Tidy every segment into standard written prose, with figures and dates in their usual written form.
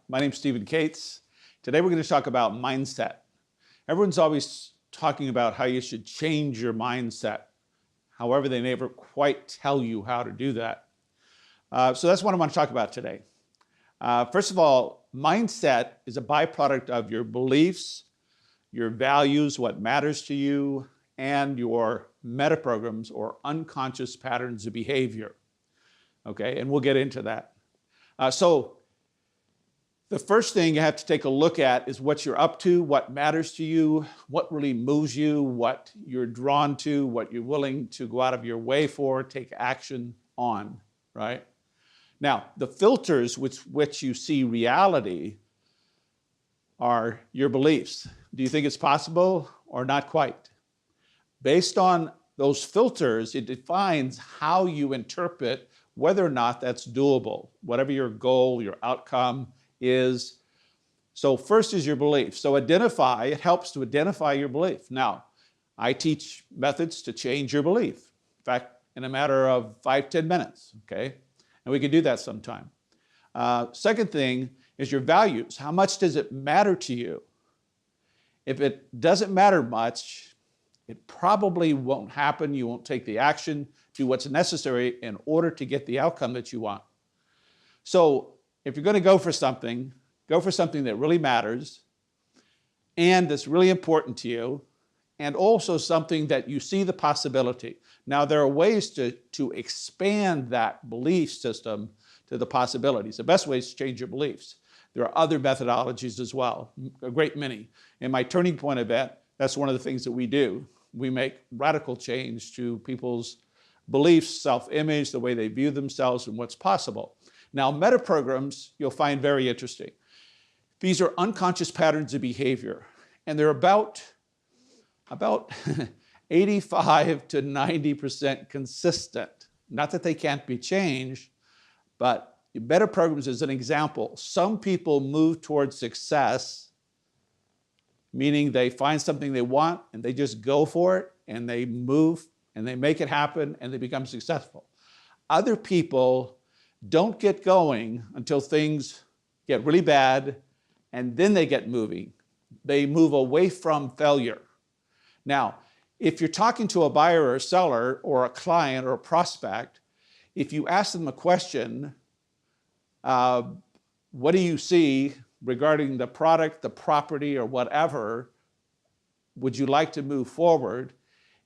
My name's Stephen Cates. Today we're going to talk about mindset. Everyone's always talking about how you should change your mindset. However, they never quite tell you how to do that. So that's what I want to talk about today. First of all, mindset is a byproduct of your beliefs, your values, what matters to you, and your metaprograms or unconscious patterns of behavior. Okay, and we'll get into that. So the first thing you have to take a look at is what you're up to, what matters to you, what really moves you, what you're drawn to, what you're willing to go out of your way for, take action on, right? Now, the filters with which you see reality are your beliefs. Do you think it's possible or not quite? Based on those filters, it defines how you interpret whether or not that's doable, whatever your goal, your outcome is. So first is your belief. So it helps to identify your belief. Now, I teach methods to change your belief. In fact, in a matter of 5-10 minutes, okay? And we can do that sometime. Second thing is your values. How much does it matter to you? If it doesn't matter much, it probably won't happen. You won't take the action, do what's necessary in order to get the outcome that you want. So if you're going to go for something that really matters and that's really important to you, and also something that you see the possibility. Now, there are ways to expand that belief system to the possibilities. The best way is to change your beliefs. There are other methodologies as well, a great many. In my Turning Point event, that's one of the things that we do. We make radical change to people's beliefs, self-image, the way they view themselves, and what's possible. Now, metaprograms, you'll find very interesting. These are unconscious patterns of behavior, and they're about 85 to 90% consistent. Not that they can't be changed, but metaprograms is an example. Some people move towards success, meaning they find something they want and they just go for it and they move and they make it happen and they become successful. Other people don't get going until things get really bad and then they get moving. They move away from failure. Now, if you're talking to a buyer or a seller or a client or a prospect, if you ask them a question, what do you see regarding the product, the property, or whatever, would you like to move forward?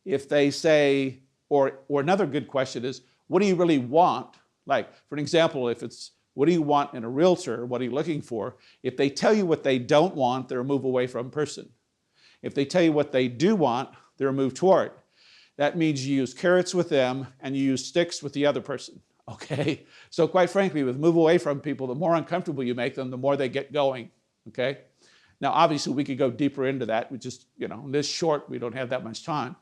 If they say, or another good question is, what do you really want? Like, for an example, if it's, what do you want in a realtor? What are you looking for? If they tell you what they don't want, they're a move away from person. If they tell you what they do want, they're a move toward. That means you use carrots with them and you use sticks with the other person, okay? So quite frankly, with move away from people, the more uncomfortable you make them, the more they get going, okay? Now, obviously, we could go deeper into that. We just, in this short, we don't have that much time.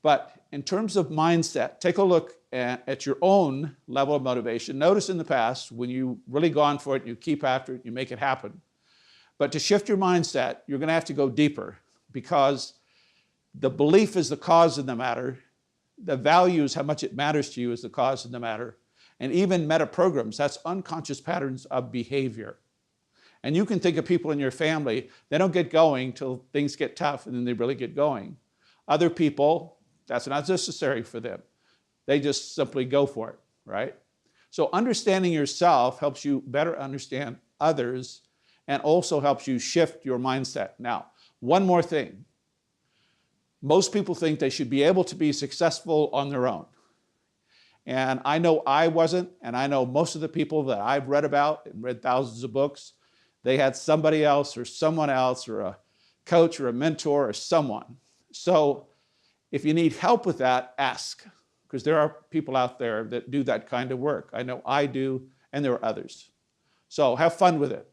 But in terms of mindset, take a look at your own level of motivation. Notice in the past, when you've really gone for it, you keep after it, you make it happen. But to shift your mindset, you're going to have to go deeper because the belief is the cause of the matter. The values, how much it matters to you, is the cause of the matter. And even metaprograms, that's unconscious patterns of behavior. And you can think of people in your family, they don't get going till things get tough and then they really get going. Other people, that's not necessary for them. They just simply go for it, right? So understanding yourself helps you better understand others and also helps you shift your mindset. Now, one more thing. Most people think they should be able to be successful on their own. And I know I wasn't, and I know most of the people that I've read about and read thousands of books, they had somebody else or someone else or a coach or a mentor or someone. So if you need help with that, ask, because there are people out there that do that kind of work. I know I do, and there are others. So have fun with it.